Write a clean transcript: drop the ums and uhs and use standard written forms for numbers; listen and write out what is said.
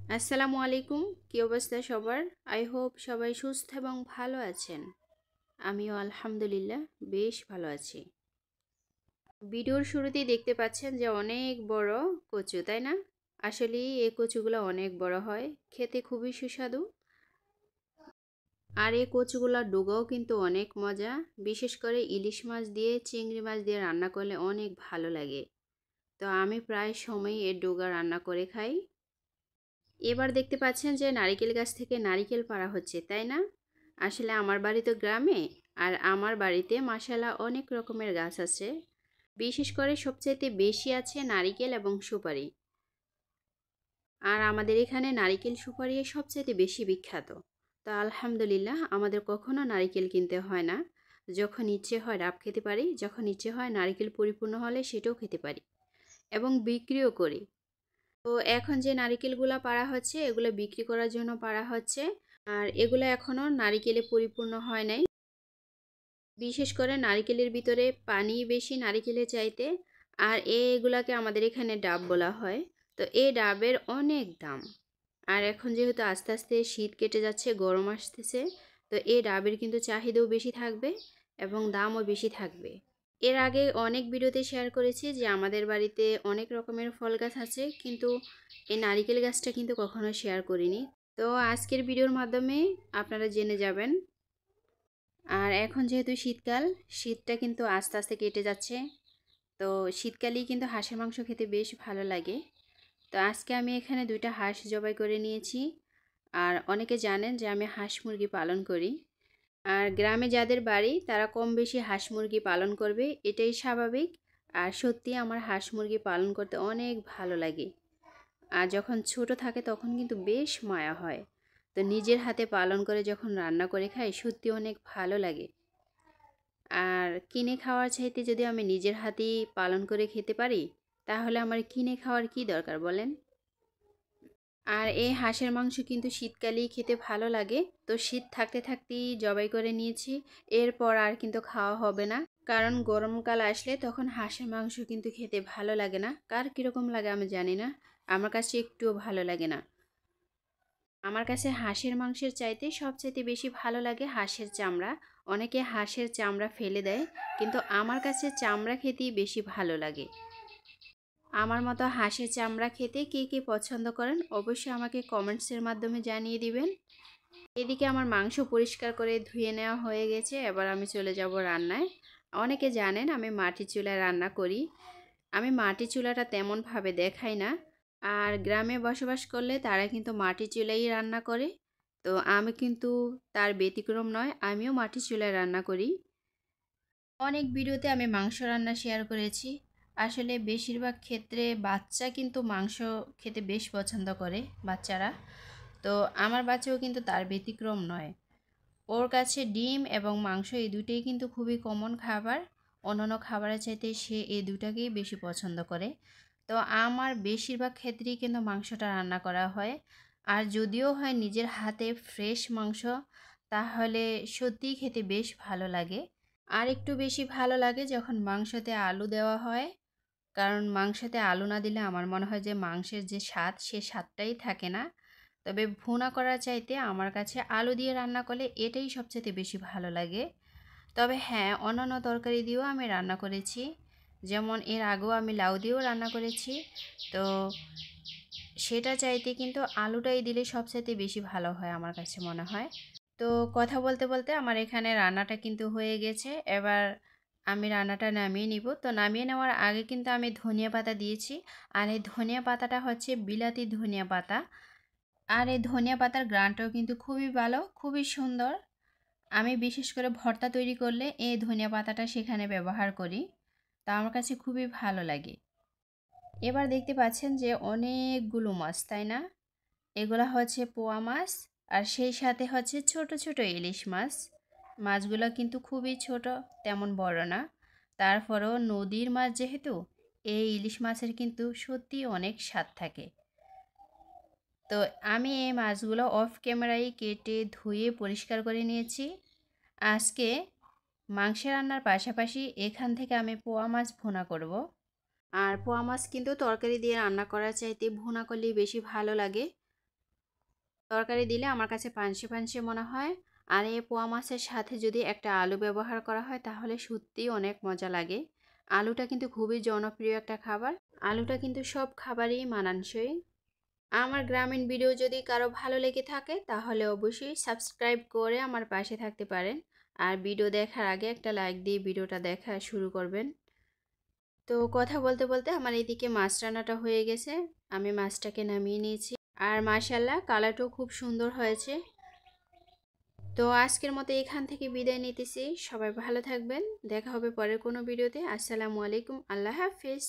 আসসালামু আলাইকুম। কি অবস্থা সবার? আই হোপ সবাই সুস্থ এবং ভালো আছেন। আমিও আলহামদুলিল্লাহ বেশ ভালো আছি। ভিডিওর শুরুতেই দেখতে পাচ্ছেন যে অনেক বড় কচু, তাই না? আসলে এই কচুগুলো অনেক বড় হয়, খেতে খুবই সুস্বাদু। আর এই কচুগুলোর ডুগাও কিন্তু অনেক মজা, বিশেষ করে ইলিশ মাছ দিয়ে চিংড়ি মাছ দিয়ে রান্না করলে অনেক ভালো লাগে। তো আমি প্রায় সময় এর ডুগা রান্না করে খাই। এবার দেখতে পাচ্ছেন যে নারিকেল গাছ থেকে নারিকেল পাড়া হচ্ছে, তাই না? আসলে আমার বাড়ি তো গ্রামে, আর আমার বাড়িতে মাশাআল্লাহ অনেক রকমের গাছ আছে। বিশেষ করে সবচাইতে বেশি আছে নারিকেল এবং সুপারি। আর আমাদের এখানে নারিকেল সুপারি সবচাইতে বেশি বিখ্যাত। তো আলহামদুলিল্লাহ আমাদের কখনো নারিকেল কিনতে হয় না। যখন ইচ্ছে হয় ডাব খেতে পারি, যখন ইচ্ছে হয় নারিকেল পরিপূর্ণ হলে সেটাও খেতে পারি এবং বিক্রিও করি। তো এখন যে নারিকেলগুলো পাড়া হচ্ছে এগুলো বিক্রি করার জন্য পাড়া হচ্ছে। আর এগুলো এখনো নারিকেলে পরিপূর্ণ হয় নাই। বিশেষ করে নারিকেলের ভিতরে পানি বেশি নারিকেলের চাইতে। আর এগুলাকে আমাদের এখানে ডাব বলা হয়। তো এই ডাবের অনেক দাম। আর এখন যেহেতু আস্তে আস্তে শীত কেটে যাচ্ছে, গরম আসতেছে, তো এই ডাবের কিন্তু চাহিদাও বেশি থাকবে এবং দামও বেশি থাকবে। এর আগে অনেক ভিডিওতে শেয়ার করেছি যে আমাদের বাড়িতে অনেক রকমের ফল গাছ আছে, কিন্তু এই নারিকেল গাছটা কিন্তু কখনো শেয়ার করিনি। তো আজকের ভিডিওর মাধ্যমে আপনারা জেনে যাবেন। আর এখন যেহেতু শীতকাল, শীতটা কিন্তু আস্তে আস্তে কেটে যাচ্ছে। তো শীতকালেই কিন্তু হাঁসের মাংস খেতে বেশ ভালো লাগে। তো আজকে আমি এখানে 2টা হাঁস জবাই করে নিয়েছি। আর অনেকে জানেন যে আমি হাঁস মুরগি পালন করি। আর গ্রামে যাদের বাড়ি তারা কম বেশি হাঁস মুরগি পালন করবে, এটাই স্বাভাবিক। আর সত্যি আমার হাঁস মুরগি পালন করতে অনেক ভালো লাগে। আর যখন ছোট থাকে তখন কিন্তু বেশ মায়া হয়। তো নিজের হাতে পালন করে যখন রান্না করে খাই সত্যি অনেক ভালো লাগে। আর কিনে খাওয়ার চাইতে যদি আমি নিজের হাতেই পালন করে খেতে পারি, তাহলে আমার কিনে খাওয়ার কি দরকার বলেন? আর এই হাঁসের মাংস কিন্তু শীতকালেই খেতে ভালো লাগে। তো শীত থাকতে থাকতেই জবাই করে নিয়েছি। এরপর আর কিন্তু খাওয়া হবে না, কারণ গরমকাল আসলে তখন হাঁসের মাংস কিন্তু খেতে ভালো লাগে না। কার কীরকম লাগে আমি জানি না, আমার কাছে একটুও ভালো লাগে না। আমার কাছে হাঁসের মাংসের চাইতে সবচাইতে বেশি ভালো লাগে হাঁসের চামড়া। অনেকে হাঁসের চামড়া ফেলে দেয়, কিন্তু আমার কাছে চামড়া খেতেই বেশি ভালো লাগে। আমার মতো হাঁসের চামড়া খেতে কে কে পছন্দ করেন অবশ্যই আমাকে কমেন্টসের মাধ্যমে জানিয়ে দিবেন। এদিকে আমার মাংস পরিষ্কার করে ধুয়ে নেওয়া হয়ে গেছে, এবার আমি চলে যাব রান্নায়। অনেকে জানেন আমি মাটির চুলায় রান্না করি। আমি মাটির চুলাটা তেমনভাবে দেখাই না। আর গ্রামে বসবাস করলে তারা কিন্তু মাটির চুলায় রান্না করে। তো আমি কিন্তু তার ব্যতিক্রম নয়, আমিও মাটির চুলায় রান্না করি। অনেক ভিডিওতে আমি মাংস রান্না শেয়ার করেছি। আসলে বেশিরভাগ ক্ষেত্রে বাচ্চা কিন্তু মাংস খেতে বেশ পছন্দ করে, বাচ্চারা। তো আমার বাচ্চাও কিন্তু তার ব্যতিক্রম নয়। ওর কাছে ডিম এবং মাংস এই দুটোই কিন্তু খুবই কমন খাবার। অন্যান্য খাবারের চাইতে সে এই দুটাকেই বেশি পছন্দ করে। তো আমার বেশিরভাগ ক্ষেত্রেই কিন্তু মাংসটা রান্না করা হয়। আর যদিও হয় নিজের হাতে ফ্রেশ মাংস, তাহলে সত্যিই খেতে বেশ ভালো লাগে। আর একটু বেশি ভালো লাগে যখন মাংসতে আলু দেওয়া হয়, কারণ মাংসতে আলু না দিলে আমার মনে হয় যে মাংসের যে স্বাদ সে স্বাদটাই থাকে না। তবে ভুনা করার চাইতে আমার কাছে আলু দিয়ে রান্না করলে এটাই সবচেয়ে বেশি ভালো লাগে। তবে হ্যাঁ, অন্যান্য তরকারি দিয়েও আমি রান্না করেছি। যেমন এর আগেও আমি লাউ দিয়েও রান্না করেছি। তো সেটা চাইতে কিন্তু আলুটাই দিলে সবচাইতে বেশি ভালো হয় আমার কাছে মনে হয়। তো কথা বলতে বলতে আমার এখানে রান্নাটা কিন্তু হয়ে গেছে। এবার আমি রান্নাটা নামিয়ে নিব। তো নামিয়ে নেওয়ার আগে কিন্তু আমি ধনিয়া পাতা দিয়েছি। আর এই ধনিয়া পাতাটা হচ্ছে বিলাতি ধনিয়া পাতা। আর এই ধনিয়া পাতার গ্রানটাও কিন্তু খুবই ভালো, খুবই সুন্দর। আমি বিশেষ করে ভর্তা তৈরি করলে এই ধনিয়া পাতাটা সেখানে ব্যবহার করি। তা আমার কাছে খুবই ভালো লাগে। এবার দেখতে পাচ্ছেন যে অনেকগুলো মাছ, তাই না? এগুলা হচ্ছে পোয়া মাছ। আর সেই সাথে হচ্ছে ছোট ছোট ইলিশ মাছ। মাছগুলো কিন্তু খুবই ছোট, তেমন বড় না। তারপরেও নদীর মাছ যেহেতু, এই ইলিশ মাছের কিন্তু সত্যি অনেক স্বাদ থাকে। তো আমি এই মাছগুলো অফ ক্যামেরায় কেটে ধুয়ে পরিষ্কার করে নিয়েছি। আজকে মাংস রান্নার পাশাপাশি এখান থেকে আমি পোয়া মাছ ভুনা করব। আর পোয়া মাছ কিন্তু তরকারি দিয়ে রান্না করার চাইতে ভুনা করলেই বেশি ভালো লাগে। তরকারি দিলে আমার কাছে পানসে পানসে মনে হয়। আর এই পোয়া মাছের সাথে যদি একটা আলু ব্যবহার করা হয় তাহলে সত্যিই অনেক মজা লাগে। আলুটা কিন্তু খুবই জনপ্রিয় একটা খাবার। আলুটা কিন্তু সব খাবারেই মানানসই। আমার গ্রামীণ ভিডিও যদি কারো ভালো লেগে থাকে তাহলে অবশ্যই সাবস্ক্রাইব করে আমার পাশে থাকতে পারেন। আর ভিডিও দেখার আগে একটা লাইক দিয়ে ভিডিওটা দেখা শুরু করবেন। তো কথা বলতে বলতে আমার এদিকে মাছ রান্নাটা হয়ে গেছে। আমি মাছটাকে নামিয়ে নিয়েছি। আর মাশাআল্লাহ কালারটাও খুব সুন্দর হয়েছে। তো আজকের মতো এখান থেকে বিদায় নিতেছি। সবাই ভালো থাকবেন। দেখা হবে পরের কোনো ভিডিওতে। আসসালামু আলাইকুম। আল্লাহ হাফিজ।